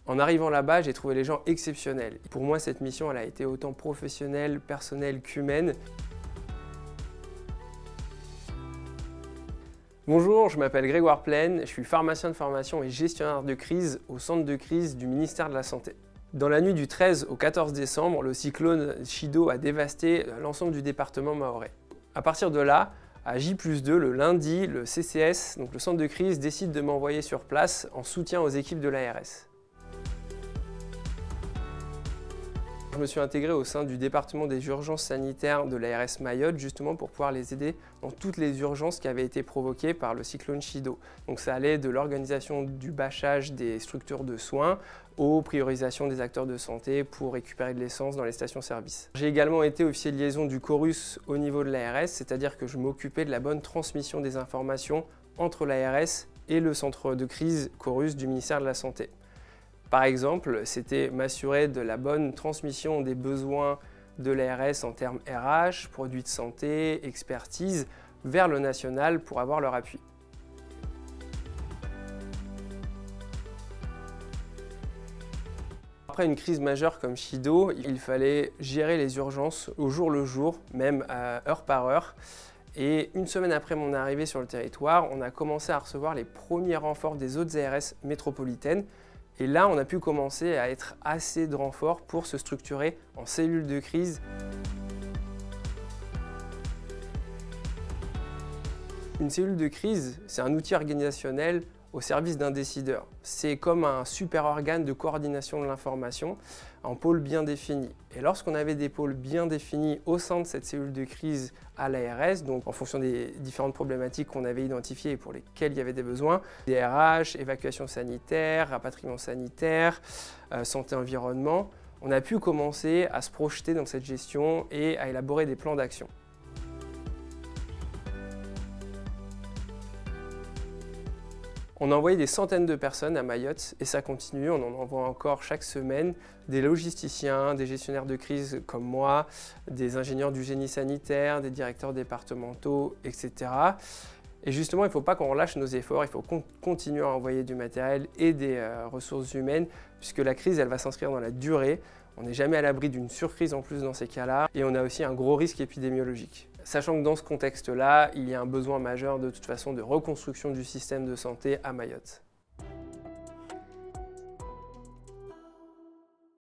En arrivant là-bas, j'ai trouvé les gens exceptionnels. Pour moi, cette mission, elle a été autant professionnelle, personnelle qu'humaine. Bonjour, je m'appelle Grégoire Plaine, je suis pharmacien de formation et gestionnaire de crise au centre de crise du ministère de la Santé. Dans la nuit du 13 au 14 décembre, le cyclone Chido a dévasté l'ensemble du département mahorais. À partir de là, à J+2, le lundi, le CCS, donc le centre de crise, décide de m'envoyer sur place en soutien aux équipes de l'ARS. Je me suis intégré au sein du département des urgences sanitaires de l'ARS Mayotte justement pour pouvoir les aider dans toutes les urgences qui avaient été provoquées par le cyclone Chido. Donc ça allait de l'organisation du bâchage des structures de soins aux priorisations des acteurs de santé pour récupérer de l'essence dans les stations-service. J'ai également été officier de liaison du Chorus au niveau de l'ARS, c'est-à-dire que je m'occupais de la bonne transmission des informations entre l'ARS et le centre de crise Chorus du ministère de la Santé. Par exemple, c'était m'assurer de la bonne transmission des besoins de l'ARS en termes RH, produits de santé, expertise, vers le national pour avoir leur appui. Après une crise majeure comme Chido, il fallait gérer les urgences au jour le jour, même heure par heure. Et une semaine après mon arrivée sur le territoire, on a commencé à recevoir les premiers renforts des autres ARS métropolitaines. Et là, on a pu commencer à être assez de renforts pour se structurer en cellule de crise. Une cellule de crise, c'est un outil organisationnel au service d'un décideur. C'est comme un super organe de coordination de l'information en pôle bien défini. Et lorsqu'on avait des pôles bien définis au sein de cette cellule de crise à l'ARS, donc en fonction des différentes problématiques qu'on avait identifiées et pour lesquelles il y avait des besoins, des RH, évacuation sanitaire, rapatriement sanitaire, santé-environnement, on a pu commencer à se projeter dans cette gestion et à élaborer des plans d'action. On a envoyé des centaines de personnes à Mayotte et ça continue, on en envoie encore chaque semaine, des logisticiens, des gestionnaires de crise comme moi, des ingénieurs du génie sanitaire, des directeurs départementaux, etc. Et justement, il ne faut pas qu'on relâche nos efforts, il faut continuer à envoyer du matériel et des ressources humaines puisque la crise, elle va s'inscrire dans la durée. On n'est jamais à l'abri d'une surcrise en plus dans ces cas-là et on a aussi un gros risque épidémiologique. Sachant que dans ce contexte-là, il y a un besoin majeur de toute façon de reconstruction du système de santé à Mayotte.